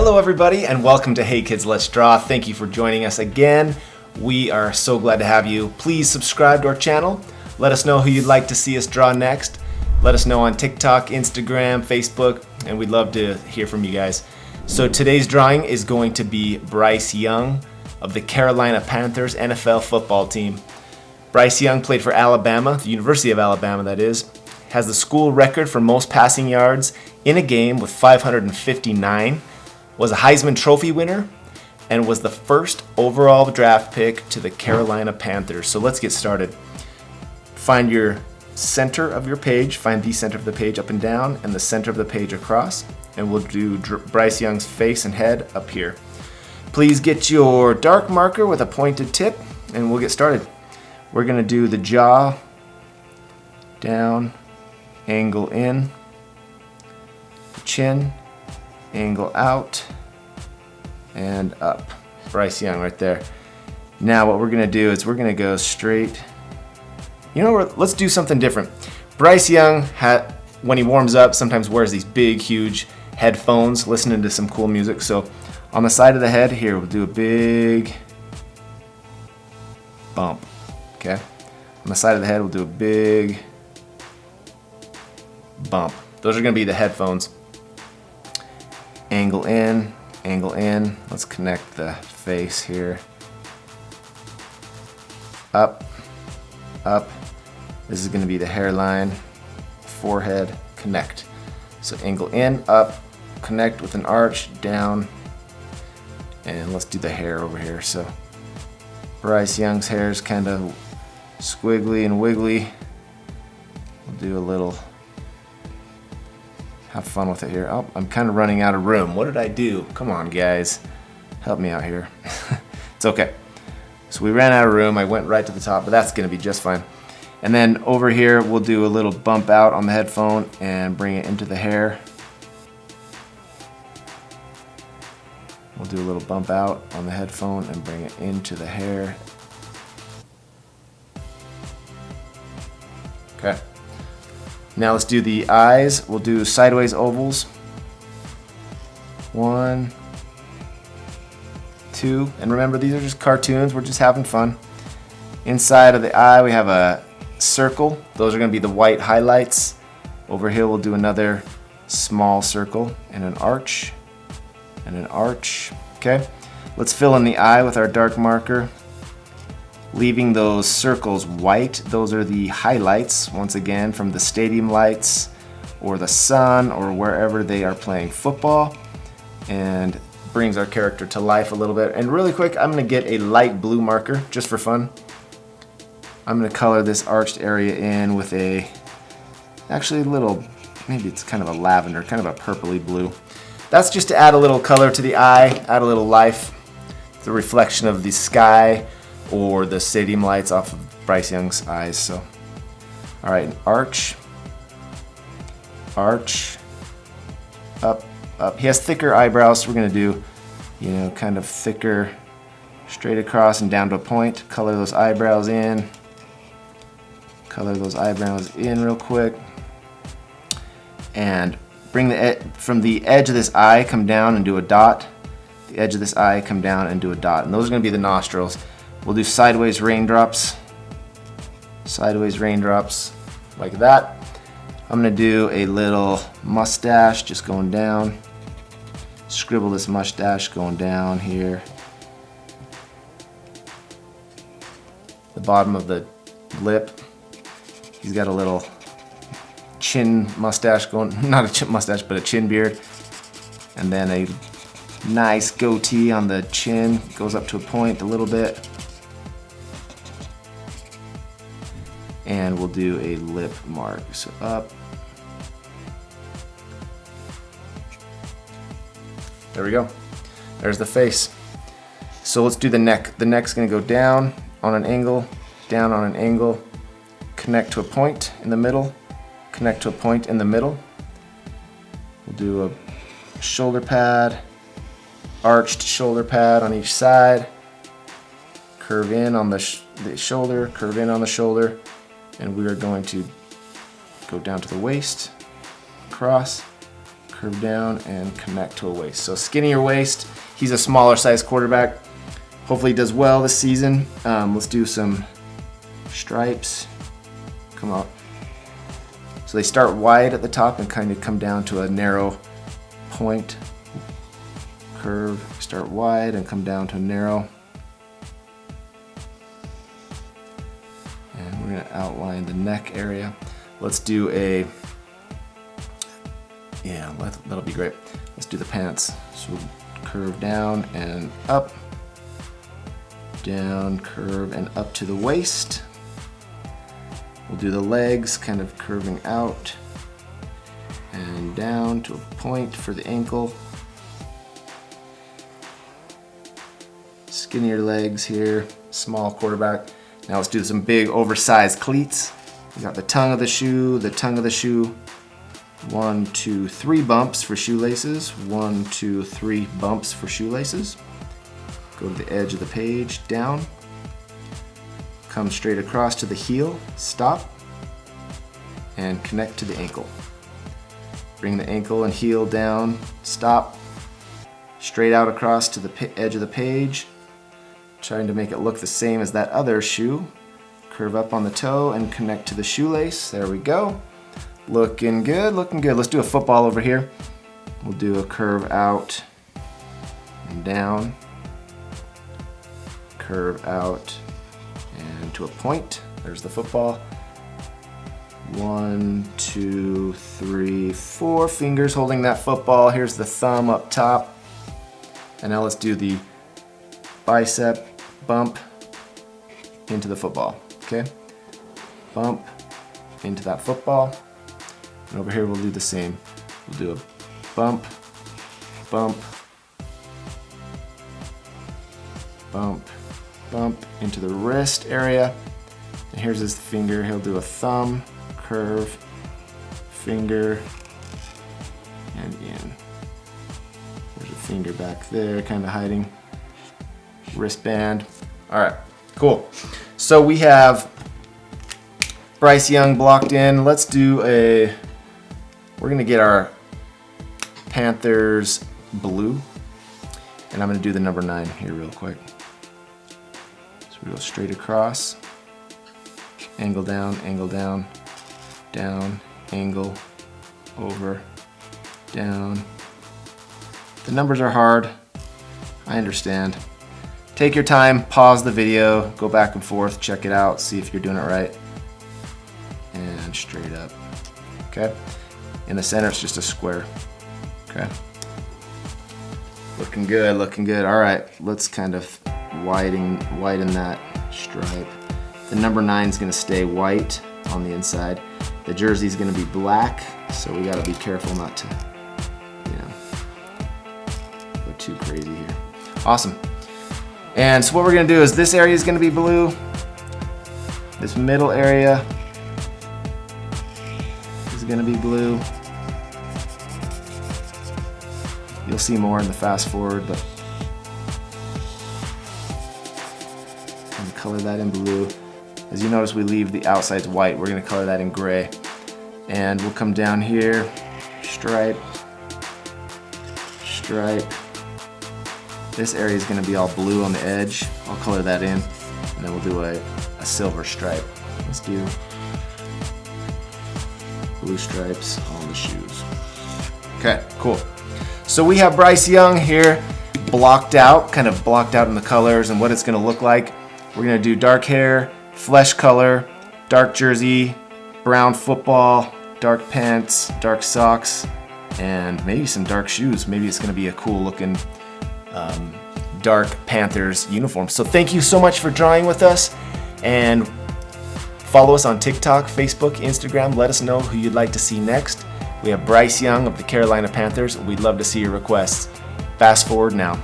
Hello everybody and welcome to Hey Kids Let's Draw. Thank you for joining us again. We are so glad to have you. Please subscribe to our channel. Let us know who you'd like to see us draw next. Let us know on TikTok, Instagram, Facebook, and we'd love to hear from you guys. So today's drawing is going to be Bryce Young of the Carolina Panthers NFL football team. Bryce Young played for Alabama, the University of Alabama that is, has the school record for most passing yards in a game with 559, was a Heisman Trophy winner, and was the first overall draft pick to the Carolina Panthers. So let's get started. Find your center of your page, find the center of the page up and down, and the center of the page across, and we'll do Bryce Young's face and head up here. Please get your dark marker with a pointed tip, and we'll get started. We're gonna do the jaw, down, angle in, chin, angle out, and up. Bryce Young right there. Now what we're gonna do is we're gonna go straight. You know what, let's do something different. Bryce Young, when he warms up, sometimes wears these big, huge headphones, listening to some cool music. So on the side of the head here, we'll do a big bump, okay? On the side of the head, we'll do a big bump. Those are gonna be the headphones. Angle in, angle in. Let's connect the face here. Up, up. This is gonna be the hairline, forehead, connect. So angle in, up, connect with an arch, down, and let's do the hair over here. So Bryce Young's hair is kind of squiggly and wiggly. We'll do a little, have fun with it here. Oh, I'm kind of running out of room. What did I do? Come on, guys. Help me out here. It's okay. So we ran out of room. I went right to the top, but that's going to be just fine. And then over here, we'll do a little bump out on the headphone and bring it into the hair. We'll do a little bump out on the headphone and bring it into the hair. Okay. Now let's do the eyes. We'll do sideways ovals. 1, 2, and remember these are just cartoons, we're just having fun. Inside of the eye we have a circle. Those are going to be the white highlights. Over here we'll do another small circle and an arch and an arch. Okay, let's fill in the eye with our dark marker, leaving those circles white. Those are the highlights, once again, from the stadium lights or the sun or wherever they are playing football, and brings our character to life a little bit. And really quick, I'm gonna get a light blue marker just for fun. I'm gonna color this arched area in with a, actually a little, maybe it's kind of a lavender, kind of a purpley blue. That's just to add a little color to the eye, add a little life, the reflection of the sky or the stadium lights off of Bryce Young's eyes. So, all right, arch, arch, up, up. He has thicker eyebrows, so we're gonna do, you know, kind of thicker, straight across and down to a point. Color those eyebrows in. Color those eyebrows in real quick. And bring from the edge of this eye, come down and do a dot. The edge of this eye, come down and do a dot. And those are gonna be the nostrils. We'll do sideways raindrops like that. I'm gonna do a little mustache just going down. Scribble this mustache going down here. The bottom of the lip. He's got a little chin mustache going, not a chin mustache, but a chin beard. And then a nice goatee on the chin, goes up to a point a little bit. And we'll do a lip mark. So up. There we go. There's the face. So let's do the neck. The neck's gonna go down on an angle, down on an angle, connect to a point in the middle, connect to a point in the middle. We'll do a shoulder pad, arched shoulder pad on each side, curve in on the shoulder, curve in on the shoulder, and we are going to go down to the waist, cross, curve down and connect to a waist. So skinnier waist. He's a smaller size quarterback. Hopefully he does well this season. Let's do some stripes. Come up. So they start wide at the top and kind of come down to a narrow point. Curve, start wide and come down to a narrow. And we're gonna outline the neck area. Let's do a, yeah, that'll be great. Let's do the pants. So we'll curve down and up, down, curve and up to the waist. We'll do the legs, kind of curving out and down to a point for the ankle. Skinnier legs here, small quarterback. Now let's do some big oversized cleats. We got the tongue of the shoe, the tongue of the shoe. 1, 2, 3 bumps for shoelaces. 1, 2, 3 bumps for shoelaces. Go to the edge of the page, down. Come straight across to the heel, stop, and connect to the ankle. Bring the ankle and heel down, stop, straight out across to the edge of the page, trying to make it look the same as that other shoe. Curve up on the toe and connect to the shoelace. There we go. Looking good, looking good. Let's do a football over here. We'll do a curve out and down, curve out and to a point. There's the football. 1, 2, 3, 4 fingers holding that football. Here's the thumb up top. And now let's do the bicep bump into the football, okay? Bump into that football. And over here we'll do the same. We'll do a bump, bump, bump, bump into the wrist area. And here's his finger. He'll do a thumb, curve, finger, and in. There's a finger back there, kind of hiding. Wristband. All right, cool. So we have Bryce Young blocked in. Let's do we're gonna get our Panthers blue, and I'm gonna do the number 9 here real quick. So we go straight across, angle down, down, angle, over, down. The numbers are hard, I understand. Take your time, pause the video, go back and forth, check it out, see if you're doing it right. And straight up, okay? In the center, it's just a square, okay? Looking good, looking good. All right, let's kind of widen that stripe. The number 9 is gonna stay white on the inside. The jersey is gonna be black, so we gotta be careful not to, go too crazy here. Awesome. And so what we're gonna do is this area is gonna be blue. This middle area is gonna be blue. You'll see more in the fast forward, but I'm gonna color that in blue. As you notice, we leave the outsides white. We're gonna color that in gray. And we'll come down here, stripe, stripe. This area is gonna be all blue on the edge. I'll color that in, and then we'll do a silver stripe. Let's do blue stripes on the shoes. Okay, cool. So we have Bryce Young here blocked out, kind of blocked out in the colors and what it's gonna look like. We're gonna do dark hair, flesh color, dark jersey, brown football, dark pants, dark socks, and maybe some dark shoes. Maybe it's gonna be a cool looking dark Panthers uniform. So thank you so much for drawing with us, and follow us on TikTok, Facebook, Instagram. Let us know who you'd like to see next. We have Bryce Young of the Carolina Panthers. We'd love to see your requests. Fast forward now.